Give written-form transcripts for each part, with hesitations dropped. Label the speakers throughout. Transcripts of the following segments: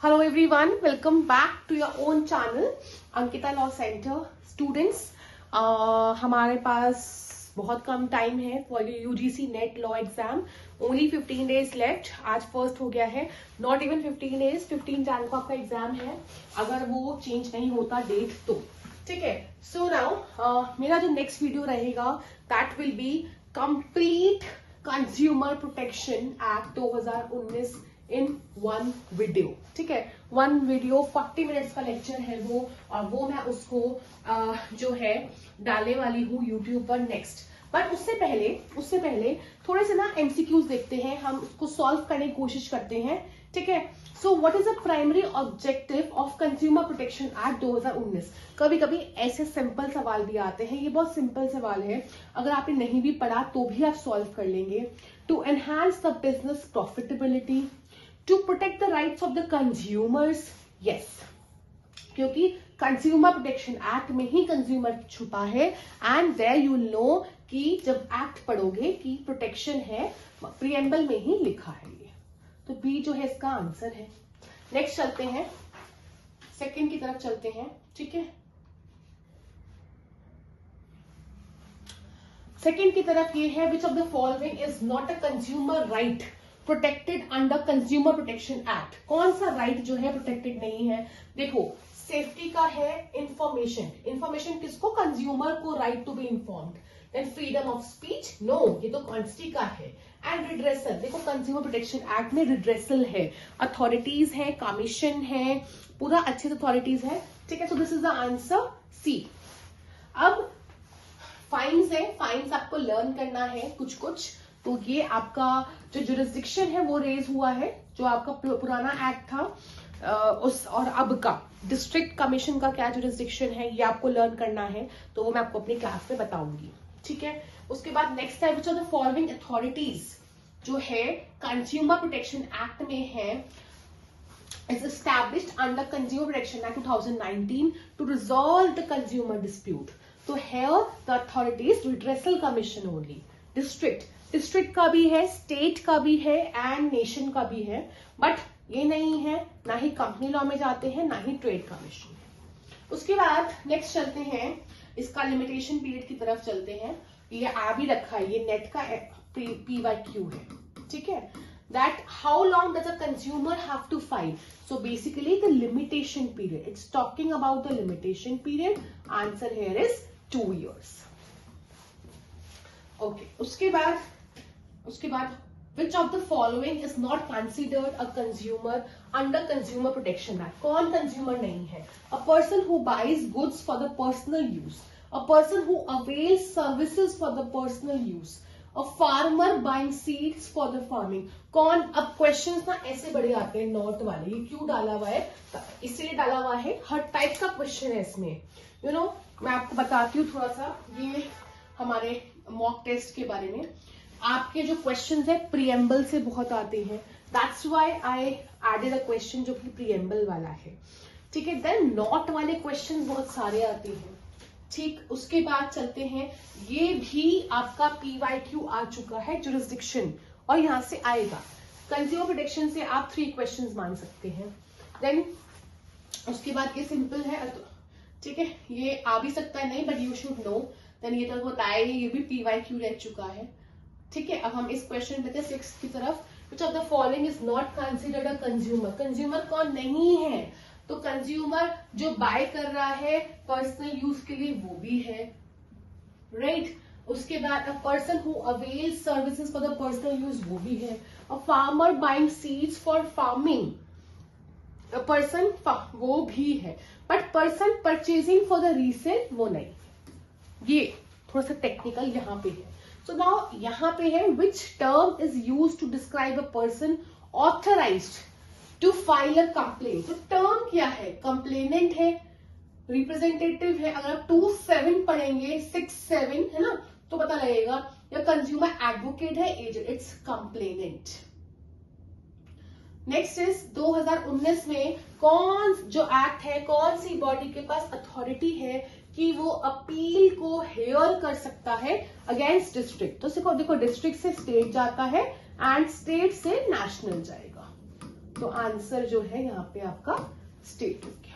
Speaker 1: Hello everyone, welcome back to your own channel Ankita law centre. Students, हमारे पास बहुत कम time है for UGC net law exam. Only 15 days left. आज first हो गया है, नॉट इवन 15 डेज, 15 जनवरी को आपका एग्जाम है, अगर वो चेंज नहीं होता डेट तो। ठीक है, सो नाउ मेरा जो नेक्स्ट वीडियो रहेगा that will be complete consumer protection act 2019 in one video. ठीक है, वन वीडियो 40 मिनट्स का लेक्चर है वो, और वो मैं उसको जो है डालने वाली हूँ यूट्यूब पर नेक्स्ट। बट उससे पहले थोड़े से ना एमसीक्यूज देखते हैं, हम उसको सॉल्व करने की कोशिश करते हैं। ठीक है, so what is the primary objective of consumer protection act 2019। कभी कभी ऐसे सिंपल सवाल भी आते हैं, ये बहुत सिंपल सवाल है, अगर आपने नहीं भी पढ़ा तो भी आप सॉल्व कर लेंगे। To enhance the business profitability, to protect the rights of the consumers. Yes, क्योंकि कंज्यूमर प्रोटेक्शन एक्ट में ही कंज्यूमर छुपा है, एंड देयर यू नो कि जब एक्ट पढ़ोगे कि प्रोटेक्शन है, प्रीएम्बल में ही लिखा है ये, तो बी जो है इसका आंसर है। नेक्स्ट चलते हैं, सेकंड की तरफ चलते हैं। ठीक है, सेकंड की तरफ ये है, विच of the following is not a consumer right protected under consumer protection act. कौन सा राइट जो है प्रोटेक्टेड नहीं है? देखो, सेफ्टी का है, इंफॉर्मेशन किसको? कंज्यूमर को, right to be informed. Then freedom of speech, no, ये तो कॉन्स्टी का है। एंड रिड्रेसल, देखो कंज्यूमर प्रोटेक्शन एक्ट में रिड्रेसल है, अथॉरिटीज है, कमीशन है, पूरा अच्छे से अथॉरिटीज है। ठीक है, so this is the answer C. अब फाइन्स है, फाइन्स आपको लर्न करना है कुछ। तो ये आपका जो जुरिस्डिक्शन है वो रेज हुआ है, जो आपका पुराना एक्ट था उस और अब का डिस्ट्रिक्ट कमीशन का क्या जुरिस्डिक्शन है, ये आपको लर्न करना है, तो वो मैं आपको अपनी क्लास में बताऊंगी। ठीक है, उसके बाद नेक्स्ट है, which are the following authorities जो है कंज्यूमर प्रोटेक्शन एक्ट में है, is established under Consumer Protection Act 2019 to resolve the consumer dispute. So here the authority is Redressal Commission only. District का भी है, स्टेट का भी है, एंड नेशन का भी है, बट ये नहीं है, ना ही कंपनी लॉ में जाते हैं, ना ही ट्रेड कमीशन है। उसके बाद नेक्स्ट चलते हैं, इसका लिमिटेशन पीरियड की तरफ चलते हैं। ये आ भी रखा है, ये नेट का PYQ है। ठीक है, that how long does a consumer have to file? So basically the limitation period, it's talking about the limitation period. Answer here is 2 years. Okay, उसके बाद which of the following is not considered a consumer under Consumer Protection Act? कौन consumer नहीं है? A person who buys goods for the personal use, a person who avails services for the personal use, a farmer buying seeds for the farming. कौन? अब questions ना ऐसे बड़े आते हैं नॉर्थ वाले, ये क्यों डाला हुआ है? इसलिए डाला हुआ है, हर टाइप का क्वेश्चन है इसमें। यू नो, मैं आपको बताती हूँ थोड़ा सा, ये हमारे मॉक टेस्ट के बारे में। आपके जो क्वेश्चंस है प्रीएम्बल से बहुत आते हैं, that's why I added a question जो कि प्रीएम्बल वाला है। ठीक है, देन नॉट वाले क्वेश्चन बहुत सारे आते हैं। ठीक, उसके बाद चलते हैं, ये भी आपका PYQ आ चुका है, जुरिस्डिक्शन, और यहां से आएगा। कंज्यूमर प्रोटेक्शन से आप 3 क्वेश्चंस मान सकते हैं। देन उसके बाद ये सिंपल है, ठीक है, ये आ भी सकता है, नहीं, but you should know. Then ये तो बताया, ये भी PYQ रह चुका है। ठीक है, अब हम इस क्वेश्चन पे 6 की तरफ, विच of the following is not considered a consumer. Consumer कौन नहीं है? तो कंज्यूमर जो बाय कर रहा है पर्सनल यूज के लिए, वो भी है, राइट। उसके बाद अ person who avails services for the personal use, वो भी है। A farmer buying seeds for farming, a person, वो भी है, but person purchasing for the resale, वो नहीं। ये थोड़ा सा टेक्निकल यहाँ पे है। सो नाउ यहाँ पे है, which term is use to describe a person authorised to file a complaint. तो टर्म क्या है? कंप्लेनेंट है, रिप्रेजेंटेटिव है। अगर आप 2-7 पढ़ेंगे, 6-7 है ना, तो पता लगेगा। या कंज्यूमर एडवोकेट है, agent, it's complainant. Next is 2019 में कौन जो एक्ट है, कौन सी बॉडी के पास अथॉरिटी है कि वो अपील को हेयर कर सकता है अगेंस्ट डिस्ट्रिक्ट। तो देखो, डिस्ट्रिक्ट से स्टेट जाता है एंड स्टेट से नेशनल जाएगा। तो आंसर जो है यहाँ पे आपका स्टेट हो गया।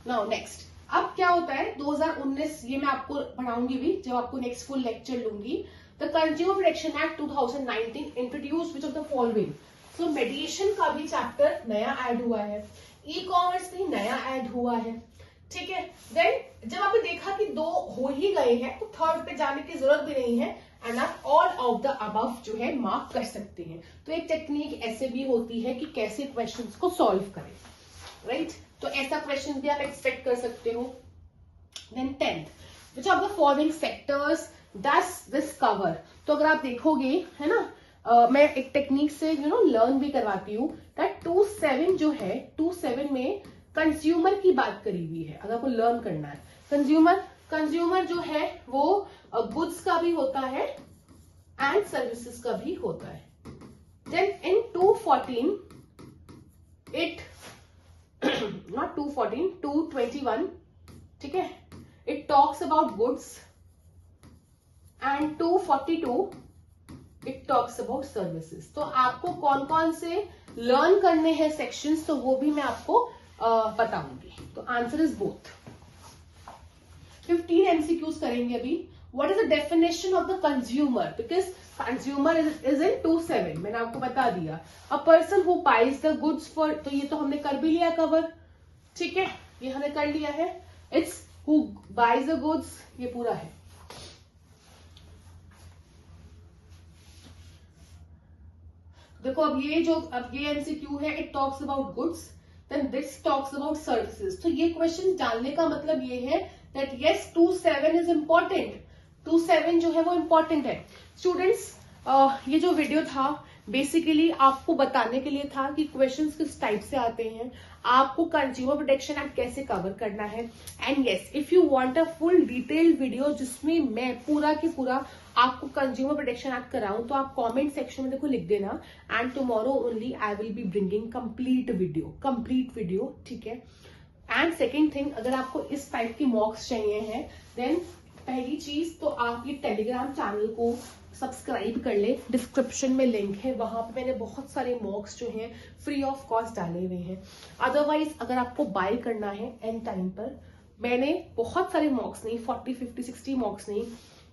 Speaker 1: नाउ नेक्स्ट, अब क्या होता है 2019, ये मैं आपको पढ़ाऊंगी भी जब आपको नेक्स्ट फुल लेक्चर लूंगी। The consumer protection act 2019 introduce which of the following. सो मेडिएशन का भी चैप्टर नया ऐड हुआ है, ई कॉमर्स भी नया ऐड हुआ है, ठीक है। देन जब आपने देखा कि 2 हो ही गए हैं तो थर्ड पे जाने की जरूरत भी नहीं है, एंड आप ऑल ऑफ द अबव जो है मार्क कर सकते हैं। तो एक टेक्निक ऐसे भी होती है कि कैसे क्वेश्चंस को सॉल्व करें, राइट। तो ऐसा क्वेश्चन भी आप एक्सपेक्ट कर सकते हो। Then 10th, which of the following sectors does this cover. तो अगर आप देखोगे, है ना, मैं एक टेक्निक से लर्न भी करवाती हूँ। 2.7 जो है 2.7 में कंज्यूमर की बात करी हुई है। अगर आपको लर्न करना है कंज्यूमर जो है वो गुड्स का भी होता है एंड सर्विसेज का भी होता है। देन इन 214 इट नॉट 214 221, ठीक है, it talks about goods and 242 it talks about services. तो आपको कौन कौन से लर्न करने हैं सेक्शंस, तो वो भी मैं आपको बताऊंगी। तो आंसर इज बोथ। 15 एमसीक्यूज करेंगे अभी। What is the definition of the consumer, because consumer is in 2.7, मैंने आपको बता दिया। A person who buys the goods for, तो ये तो हमने कर भी लिया कवर, ठीक है, ये हमने कर लिया है। It's who buys the goods, ये पूरा है। देखो अब ये एमसीक्यू है, it talks about goods, then this talks about services. तो ये क्वेश्चन डालने का मतलब ये है दैट यस 2.7 इज इंपॉर्टेंट, 2.7 जो है वो इंपॉर्टेंट है। स्टूडेंट्स, ये जो वीडियो था बेसिकली आपको बताने के लिए था कि क्वेश्चंस किस टाइप से आते हैं, आपको कंज्यूमर प्रोटेक्शन एक्ट कैसे कवर करना है। And yes, if you want a full detailed video जिसमें मैं पूरा के पूरा आपको कंज्यूमर प्रोटेक्शन एक्ट कराऊं, तो आप कमेंट सेक्शन में देखो लिख देना, and tomorrow only I will be bringing complete video, ठीक है। एंड सेकेंड थिंग, अगर आपको इस टाइप की मॉक्स चाहिए हैं, देन पहली चीज तो आप ये टेलीग्राम चैनल को सब्सक्राइब कर ले, डिस्क्रिप्शन में लिंक है, वहां पे मैंने बहुत सारे मॉक्स जो हैं फ्री ऑफ कॉस्ट डाले हुए हैं। अदरवाइज अगर आपको बाय करना है एंड टाइम पर, मैंने बहुत सारे मॉक्स नहीं, 40, 50, 60 मॉक्स नहीं,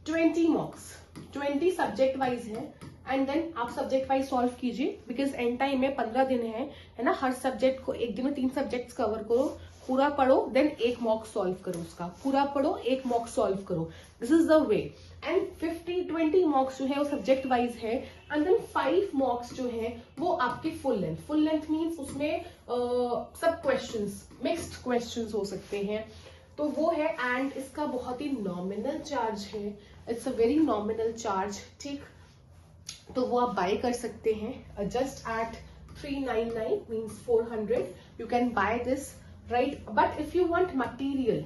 Speaker 1: 20 मॉक्स, 20 सब्जेक्ट वाइज है, एंड देन आप सब्जेक्ट वाइज सॉल्व कीजिए, बिकॉज एंड टाइम में 15 दिन है ना, हर सब्जेक्ट को एक दिन में 3 सब्जेक्ट्स कवर करो, पूरा पढ़ो, देन एक मॉक सॉल्व करो, उसका पूरा पढ़ो, एक मॉक सॉल्व करो, this is the way. And 20 मॉक्स जो है वो सब्जेक्ट वाइज है, एंड देन 5 मॉक्स जो है वो आपके फुल लेंथ मीन्स उसमें सब क्वेश्चंस, मिक्स्ड क्वेश्चंस हो सकते हैं, तो वो है। एंड इसका बहुत ही नॉमिनल चार्ज है, it's a very nominal charge, ठीक। तो वो आप बाय कर सकते हैं just at 399 means 400, you can buy this, right. But if you want material,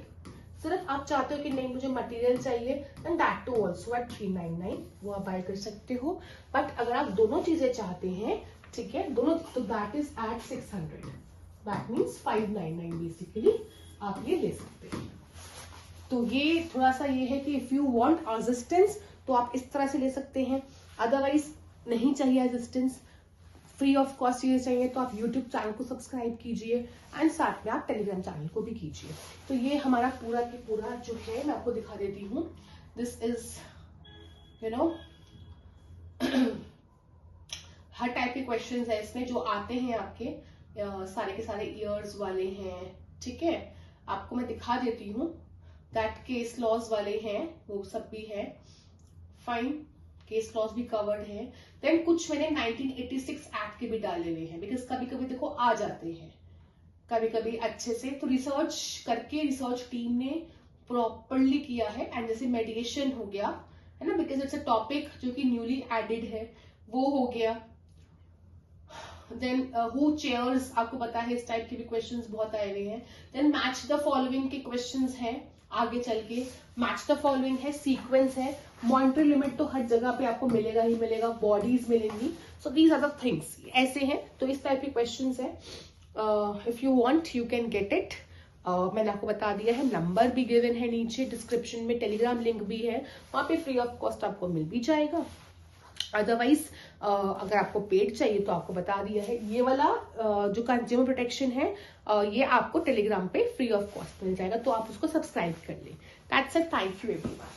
Speaker 1: सिर्फ आप चाहते हो कि नहीं मुझे मटेरियल चाहिए, then that too also at 399, वो आप बाय कर सकते हो। बट अगर आप दोनों चीजें चाहते हैं, ठीक है, दोनों, तो that is at 600, that means 599 basically आप ये ले सकते हैं। तो ये थोड़ा सा ये है कि इफ यू वांट असिस्टेंस तो आप इस तरह से ले सकते हैं, अदरवाइज नहीं चाहिए असिस्टेंस, फ्री ऑफ कॉस्ट चीजें चाहिए, तो आप यूट्यूब चैनल को सब्सक्राइब कीजिए, एंड साथ में आप टेलीग्राम चैनल को भी कीजिए। तो ये हमारा पूरा के पूरा जो है मैं आपको दिखा देती हूँ, दिस इज हर टाइप के क्वेश्चंस है इसमें जो आते हैं आपके, सारे के सारे ईयर्स वाले हैं, ठीक है। आपको मैं दिखा देती हूँ, दैट केस लॉज वाले हैं, वो सब भी है, फाइन, केस लॉज भी कवर्ड है। देन कुछ मैंने 1986 एक्ट के भी डाले हुए हैं, बिकॉज कभी कभी देखो आ जाते हैं, कभी कभी अच्छे से, तो रिसर्च करके रिसर्च टीम ने प्रॉपरली किया है। एंड जैसे मेडिएशन हो गया, है ना, बिकॉज इट्स अ टॉपिक जो कि न्यूली एडेड है, वो हो गया। देन हु चेयर्स, आपको पता है इस टाइप के भी क्वेश्चंस बहुत आए हुए हैं। देन मैच द फॉलोइंग के क्वेश्चंस हैं आगे चल के, मैच द फॉलोइंग है, सीक्वेंस है, मॉनिटरी लिमिट तो हर जगह पे आपको मिलेगा ही मिलेगा, बॉडीज मिलेंगी, so these are the things, ऐसे हैं। तो इस टाइप के क्वेश्चंस है, if you want you can get it. मैंने आपको बता दिया है, नंबर भी गिवन है नीचे डिस्क्रिप्शन में, टेलीग्राम लिंक भी है, वहां पे फ्री ऑफ कॉस्ट आपको मिल भी जाएगा। अदरवाइज अगर आपको पेड चाहिए तो आपको बता दिया है, ये वाला जो कंज्यूमर प्रोटेक्शन है ये आपको टेलीग्राम पे फ्री ऑफ कॉस्ट मिल जाएगा, तो आप उसको सब्सक्राइब कर लें। That's it, thank you everyone.